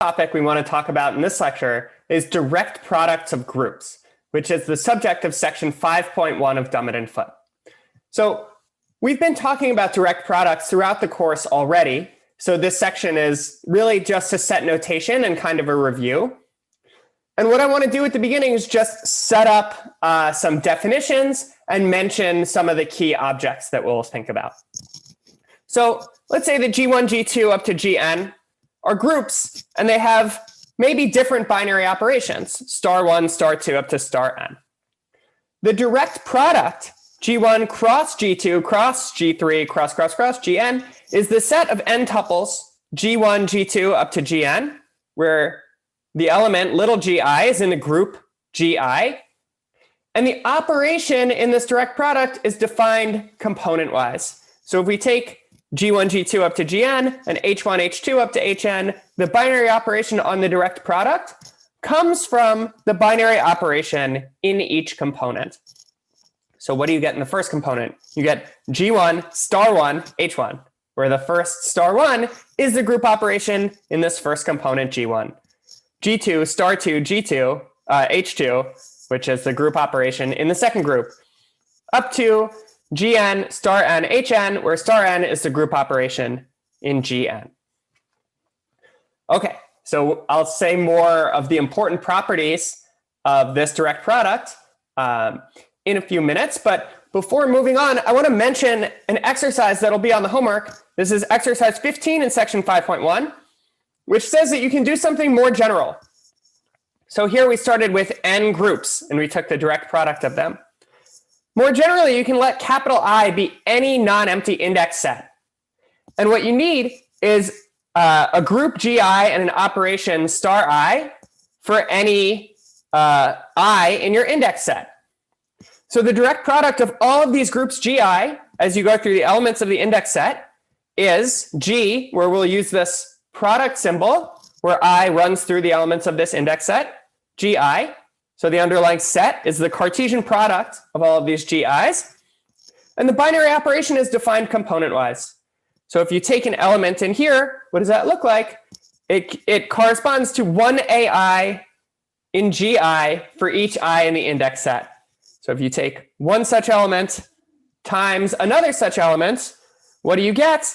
topic we want to talk about in this lecture is direct products of groups, which is the subject of section 5.1 of Dummett and Foote. So we've been talking about direct products throughout the course already. So this section is really just a set notation and kind of a review. And what I want to do at the beginning is just set up some definitions and mention some of the key objects that we'll think about. So let's say that G1, G2 up to Gn are groups, and they have maybe different binary operations, *1, *2 up to *n. The direct product, G1 cross G2 cross G3 cross Gn, is the set of n tuples G1, G2 up to Gn, where the element little gi is in the group Gi. And the operation in this direct product is defined component-wise. So if we take G1, G2 up to Gn and H1, H2 up to Hn, the binary operation on the direct product comes from the binary operation in each component. So what do you get in the first component? You get G1 *1 H1, where the first *1 is the group operation in this first component G1. G2 *2 G2 H2, which is the group operation in the second group, up to Gn *n Hn, where *n is the group operation in Gn. Okay, so I'll say more of the important properties of this direct product in a few minutes. But before moving on, I want to mention an exercise that'll be on the homework. This is exercise 15 in section 5.1, which says that you can do something more general. So here we started with n groups, and we took the direct product of them. More generally, you can let capital I be any non-empty index set. And what you need is a group Gi and an operation *I for any I in your index set. So the direct product of all of these groups Gi, as you go through the elements of the index set, is G, where we'll use this product symbol, where I runs through the elements of this index set, Gi. So the underlying set is the Cartesian product of all of these Gi's. And the binary operation is defined component-wise. So if you take an element in here, what does that look like? It corresponds to one AI in Gi for each I in the index set. So if you take one such element times another such element, what do you get?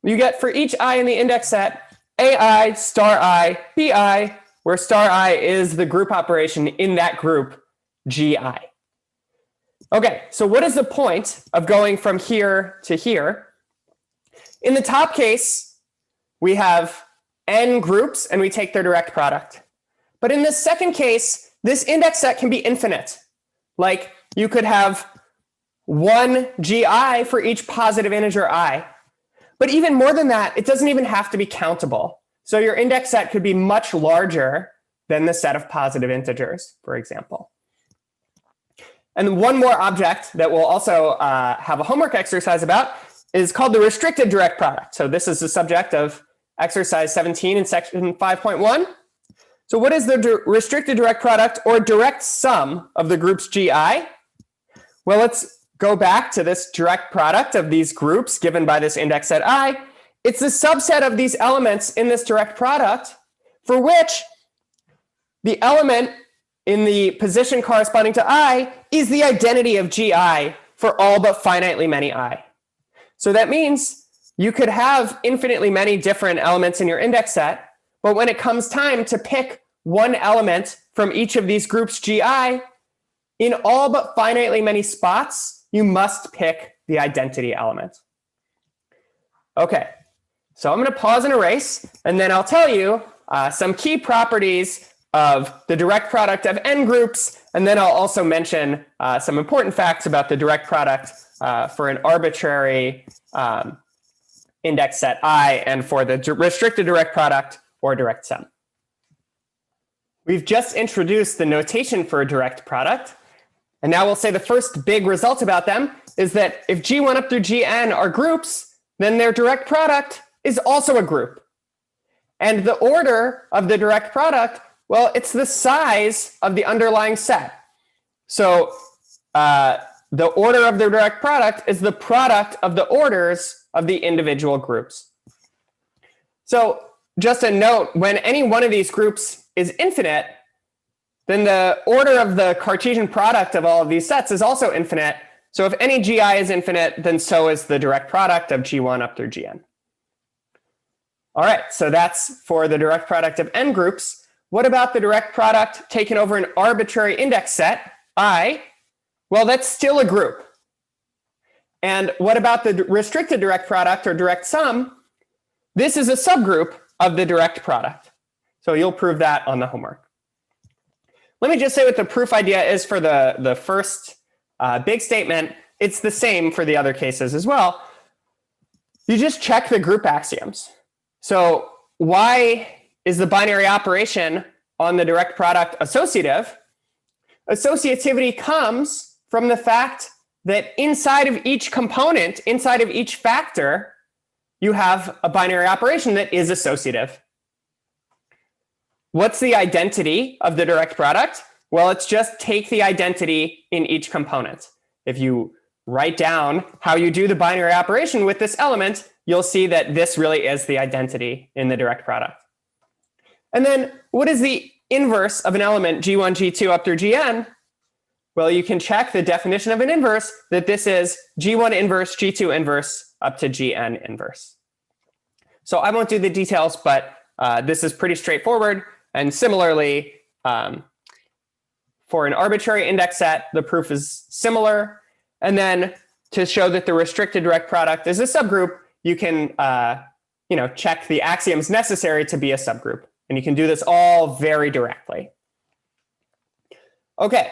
You get for each I in the index set, AI *I Bi, where *I is the group operation in that group Gi. Okay, so what is the point of going from here to here? In the top case, we have n groups, and we take their direct product. But in this second case, this index set can be infinite. Like you could have one Gi for each positive integer I. But even more than that, it doesn't even have to be countable. So your index set could be much larger than the set of positive integers, for example. And one more object that we'll also have a homework exercise about is called the restricted direct product. So this is the subject of exercise 17 in section 5.1. So what is the restricted direct product or direct sum of the groups Gi? Well, let's go back to this direct product of these groups given by this index set I. It's the subset of these elements in this direct product for which the element in the position corresponding to I is the identity of Gi for all but finitely many I. So that means you could have infinitely many different elements in your index set, but when it comes time to pick one element from each of these groups Gi, in all but finitely many spots, you must pick the identity element. Okay, so I'm going to pause and erase, and then I'll tell you some key properties of the direct product of n groups, and then I'll also mention some important facts about the direct product for an arbitrary index set I and for the restricted direct product or direct sum. We've just introduced the notation for a direct product, and now we'll say the first big result about them is that if G1 up through Gn are groups, then their direct product is also a group. And the order of the direct product, well, it's the size of the underlying set. So the order of the direct product is the product of the orders of the individual groups. So just a note, when any one of these groups is infinite, then the order of the Cartesian product of all of these sets is also infinite. So if any GI is infinite, then so is the direct product of G1 up through Gn. All right, so that's for the direct product of n groups. What about the direct product taken over an arbitrary index set, I? Well, that's still a group. And what about the restricted direct product or direct sum? This is a subgroup of the direct product. So you'll prove that on the homework. Let me just say what the proof idea is for the first big statement. It's the same for the other cases as well. You just check the group axioms. So why is the binary operation on the direct product associative? Associativity comes from the fact that inside of each component, inside of each factor, you have a binary operation that is associative. What's the identity of the direct product? Well, it's just take the identity in each component. If you write down how you do the binary operation with this element, you'll see that this really is the identity in the direct product. And then what is the inverse of an element G1, G2 up through Gn? Well, you can check the definition of an inverse that this is G1 inverse, G2 inverse up to Gn inverse. So I won't do the details, but this is pretty straightforward. And similarly, for an arbitrary index set, the proof is similar. And then to show that the restricted direct product is a subgroup, you can check the axioms necessary to be a subgroup. And you can do this all very directly. OK,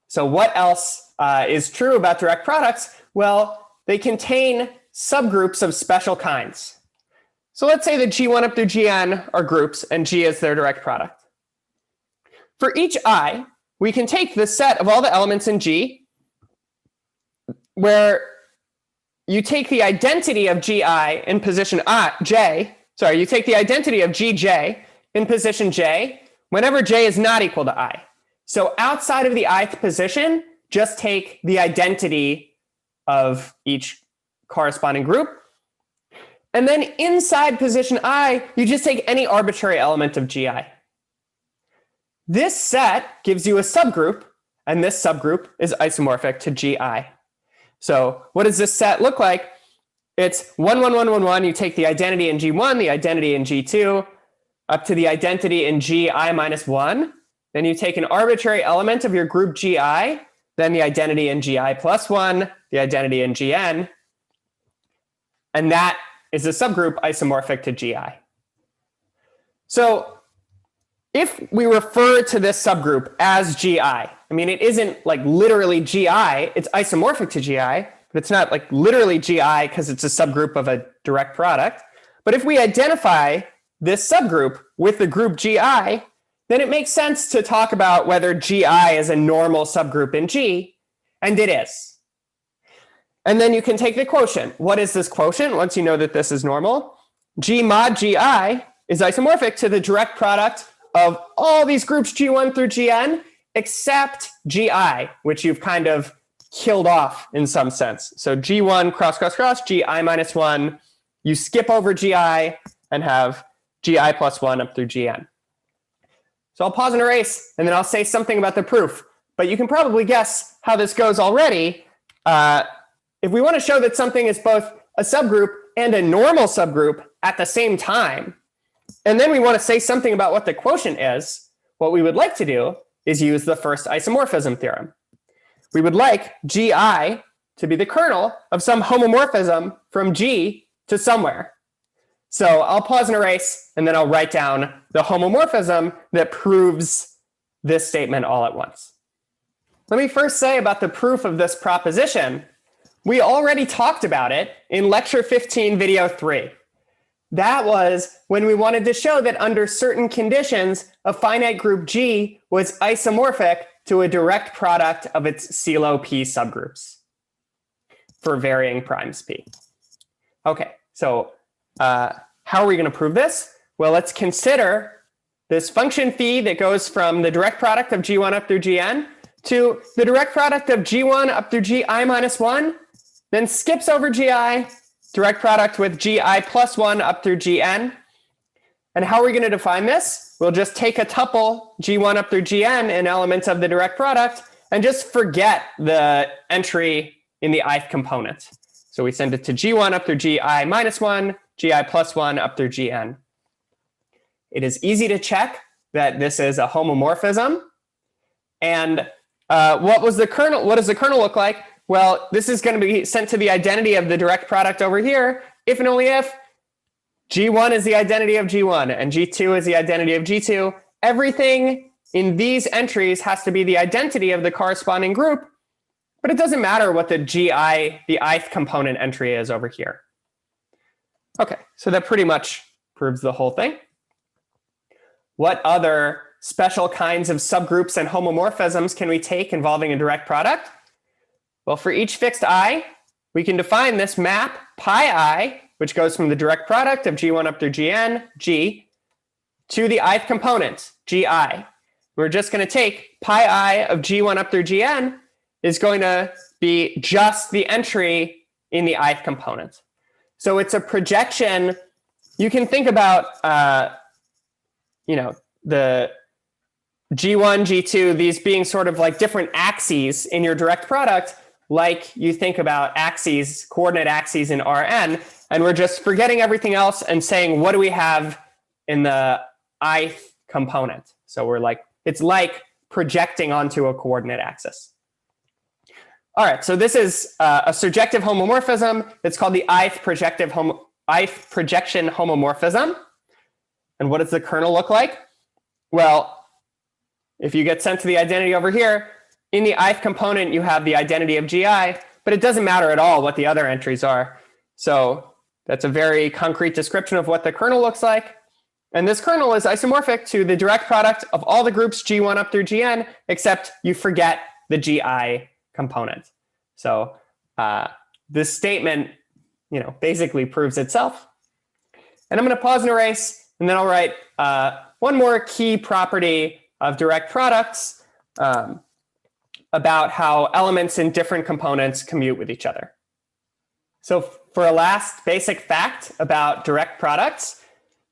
so what else is true about direct products? Well, they contain subgroups of special kinds. So let's say that G1 up through Gn are groups, and G is their direct product. For each I, we can take the set of all the elements in G, where you take the identity of Gi in position j. Sorry, you take the identity of Gj in position j whenever j is not equal to I. So outside of the ith position, just take the identity of each corresponding group. And then inside position I, you just take any arbitrary element of Gi. This set gives you a subgroup, and this subgroup is isomorphic to Gi. So what does this set look like? It's 1, 1, 1, 1, 1. You take the identity in G1, the identity in G2, up to the identity in Gi minus 1. Then you take an arbitrary element of your group Gi, then the identity in Gi plus 1, the identity in Gn. And that is a subgroup isomorphic to Gi. So if we refer to this subgroup as Gi, I mean, it isn't like literally Gi, it's isomorphic to Gi, but it's not like literally Gi because it's a subgroup of a direct product. But if we identify this subgroup with the group Gi, then it makes sense to talk about whether Gi is a normal subgroup in G, and it is. And then you can take the quotient. What is this quotient once you know that this is normal? G mod Gi is isomorphic to the direct product of all these groups G1 through Gn, except Gi, which you've kind of killed off in some sense. So G1 cross, cross, cross, Gi minus 1. You skip over Gi and have Gi plus 1 up through Gn. So I'll pause and erase, and then I'll say something about the proof. But you can probably guess how this goes already. If we want to show that something is both a subgroup and a normal subgroup at the same time, and then we want to say something about what the quotient is, what we would like to do is use the first isomorphism theorem. We would like Gi to be the kernel of some homomorphism from G to somewhere. So I'll pause and erase, and then I'll write down the homomorphism that proves this statement all at once. Let me first say about the proof of this proposition. We already talked about it in lecture 15, video 3. That was when we wanted to show that under certain conditions, a finite group G was isomorphic to a direct product of its Sylow P subgroups for varying primes P. OK, so how are we going to prove this? Well, let's consider this function phi that goes from the direct product of G1 up through Gn to the direct product of G1 up through Gi minus 1, then skips over Gi, direct product with Gi plus 1 up through Gn. And how are we going to define this? We'll just take a tuple G1 up through Gn in elements of the direct product and just forget the entry in the ith component. So we send it to G1 up through Gi minus 1, Gi plus 1 up through Gn. It is easy to check that this is a homomorphism. And what does the kernel look like? Well, this is going to be sent to the identity of the direct product over here if and only if G1 is the identity of G1 and G2 is the identity of G2. Everything in these entries has to be the identity of the corresponding group, but it doesn't matter what the Gi, the ith component entry is over here. Okay, so that pretty much proves the whole thing. What other special kinds of subgroups and homomorphisms can we take involving a direct product? Well, for each fixed I, we can define this map pi I, which goes from the direct product of G1 up through Gn, G, to the ith component, Gi. We're just going to take pi I of G1 up through Gn is going to be just the entry in the ith component. So it's a projection. You can think about the G1, G2, these being sort of like different axes in your direct product, like you think about axes, coordinate axes in Rn, and we're just forgetting everything else and saying, what do we have in the ith component? So we're like, it's like projecting onto a coordinate axis. All right, so this is a surjective homomorphism. It's called the ith projection homomorphism. And what does the kernel look like? Well, if you get sent to the identity over here, in the ith component, you have the identity of Gi, but it doesn't matter at all what the other entries are. So that's a very concrete description of what the kernel looks like. And this kernel is isomorphic to the direct product of all the groups G1 up through Gn, except you forget the Gi component. So this statement, basically proves itself. And I'm going to pause and erase, and then I'll write one more key property of direct products about how elements in different components commute with each other. So for a last basic fact about direct products,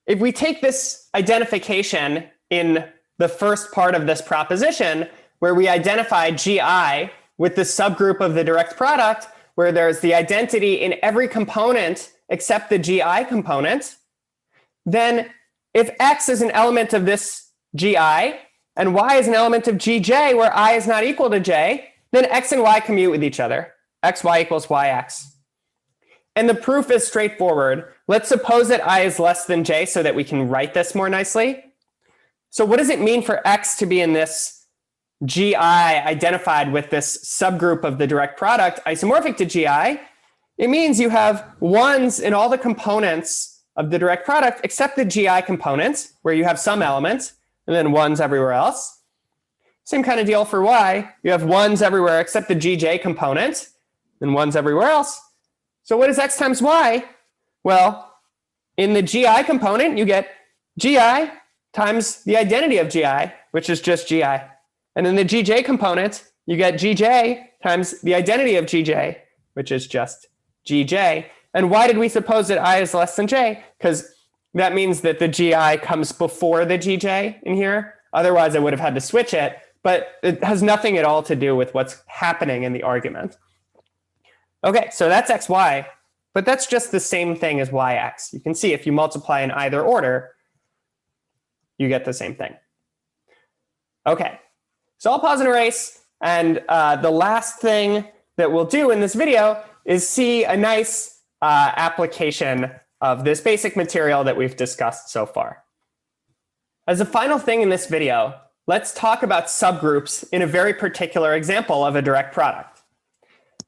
if we take this identification in the first part of this proposition, where we identify Gi with the subgroup of the direct product, where there's the identity in every component except the Gi component, then if X is an element of this Gi and Y is an element of Gj where I is not equal to J, then X and Y commute with each other. Xy equals Yx. And the proof is straightforward. Let's suppose that I is less than J so that we can write this more nicely. So what does it mean for X to be in this Gi identified with this subgroup of the direct product isomorphic to Gi? It means you have ones in all the components of the direct product except the Gi component, where you have some elements, and then ones everywhere else. Same kind of deal for Y. You have ones everywhere except the Gj component, and ones everywhere else. So what is X times Y? Well, in the Gi component, you get Gi times the identity of Gi, which is just Gi. And in the Gj component, you get Gj times the identity of Gj, which is just Gj. And why did we suppose that I is less than J? Because that means that the Gi comes before the Gj in here. Otherwise, I would have had to switch it. But it has nothing at all to do with what's happening in the argument. OK, so that's xy. But that's just the same thing as yx. You can see if you multiply in either order, you get the same thing. OK, so I'll pause and erase. And the last thing that we'll do in this video is see a nice application of this basic material that we've discussed so far. As a final thing in this video, let's talk about subgroups in a very particular example of a direct product.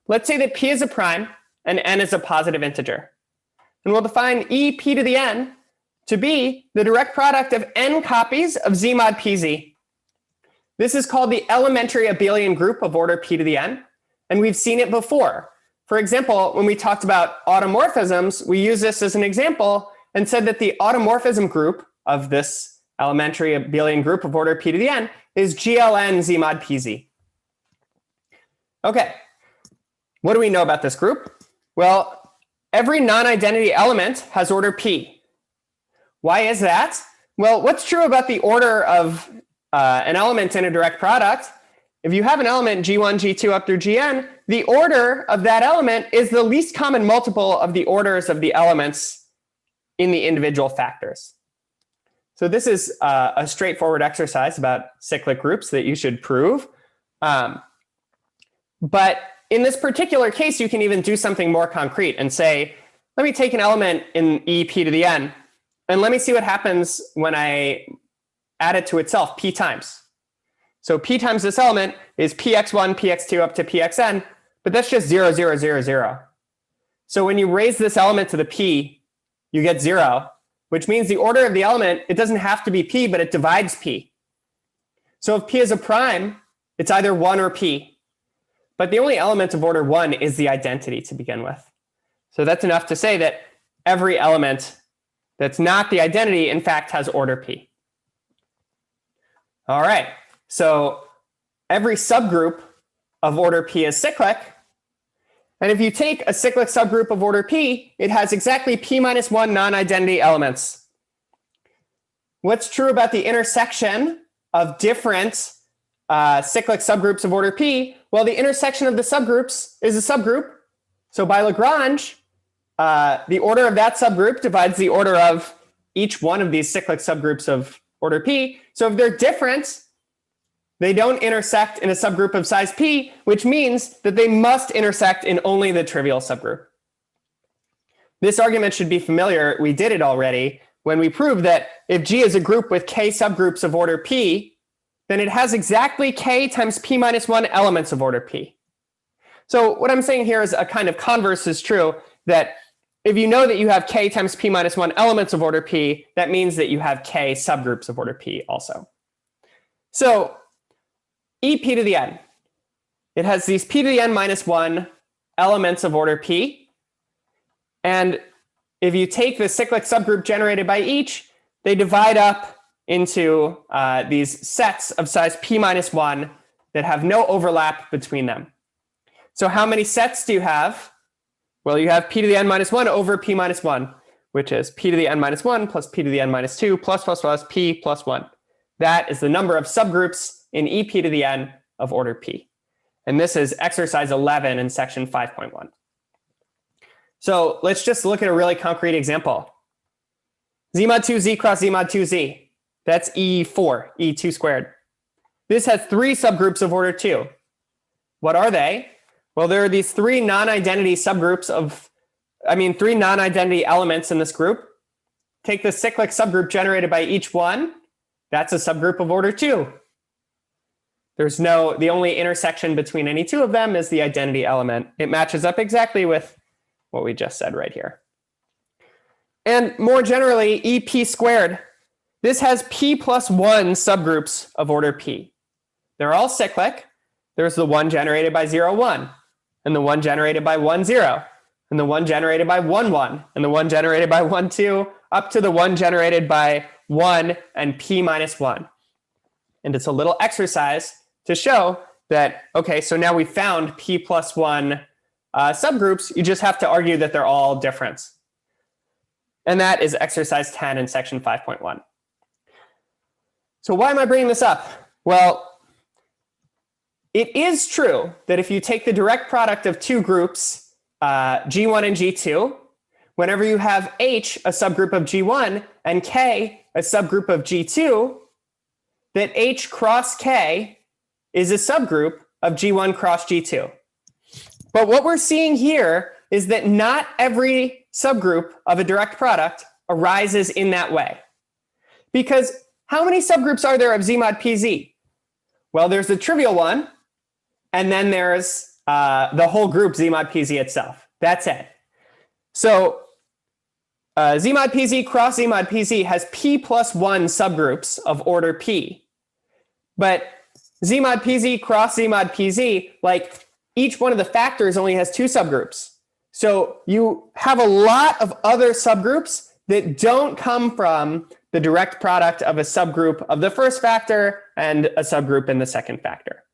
Let's say that P is a prime and n is a positive integer. And we'll define e p to the n to be the direct product of n copies of z mod pz. This is called the elementary abelian group of order p to the n, and we've seen it before. For example, when we talked about automorphisms, we used this as an example and said that the automorphism group of this elementary abelian group of order p to the n is gln z mod pz. OK, what do we know about this group? Well, every non-identity element has order p. Why is that? Well, what's true about the order of an element in a direct product? If you have an element G1, G2 up through Gn, the order of that element is the least common multiple of the orders of the elements in the individual factors. So this is a straightforward exercise about cyclic groups that you should prove. But in this particular case, you can even do something more concrete and say, let me take an element in E p to the n, and let me see what happens when I add it to itself p times. So p times this element is px1, px2 up to pxn, but that's just 0, 0, 0, 0. So when you raise this element to the p, you get 0, which means the order of the element, it doesn't have to be p, but it divides p. So if p is a prime, it's either 1 or p. But the only element of order 1 is the identity to begin with. So that's enough to say that every element that's not the identity, in fact, has order p. All right, so every subgroup of order p is cyclic. And if you take a cyclic subgroup of order p, it has exactly p minus 1 non-identity elements. What's true about the intersection of different cyclic subgroups of order p? Well, the intersection of the subgroups is a subgroup. So by Lagrange, the order of that subgroup divides the order of each one of these cyclic subgroups of order p. So if they're different, they don't intersect in a subgroup of size p, which means that they must intersect in only the trivial subgroup. This argument should be familiar. We did it already when we proved that if G is a group with k subgroups of order p, then it has exactly k times p minus 1 elements of order p. So what I'm saying here is a kind of converse is true, that if you know that you have k times p minus 1 elements of order p, that means that you have k subgroups of order p also. So e p to the n, it has these p to the n minus 1 elements of order p. And if you take the cyclic subgroup generated by each, they divide up into these sets of size p minus 1 that have no overlap between them. So how many sets do you have? Well, you have p to the n minus 1 over p minus 1, which is p to the n minus 1 plus p to the n minus 2 plus p plus 1. That is the number of subgroups in e p to the n of order p. And this is exercise 11 in section 5.1. So let's just look at a really concrete example. Z mod 2z cross z mod 2z. That's E4, E2 squared. This has 3 subgroups of order 2. What are they? Well, there are these 3 non-identity subgroups of, 3 non-identity elements in this group. Take the cyclic subgroup generated by each one. That's a subgroup of order 2. The only intersection between any 2 of them is the identity element. It matches up exactly with what we just said right here. And more generally, EP squared. This has p plus 1 subgroups of order p. They're all cyclic. There's the one generated by 0, 1, and the one generated by 1, 0, and the one generated by 1, 1, and the one generated by 1, 2, up to the one generated by 1 and p minus 1. And it's a little exercise to show that, okay, so now we found p plus 1 subgroups. You just have to argue that they're all different. And that is exercise 10 in section 5.1. So why am I bringing this up? Well, it is true that if you take the direct product of 2 groups, G1 and G2, whenever you have H, a subgroup of G1, and K, a subgroup of G2, that H cross K is a subgroup of G1 cross G2. But what we're seeing here is that not every subgroup of a direct product arises in that way. Because how many subgroups are there of Z mod PZ? Well, there's the trivial one, and then there's the whole group Z mod PZ itself. That's it. So Z mod PZ cross Z mod PZ has p plus 1 subgroups of order p. But Z mod PZ cross Z mod PZ, like each one of the factors only has 2 subgroups. So you have a lot of other subgroups that don't come from the direct product of a subgroup of the first factor and a subgroup in the second factor.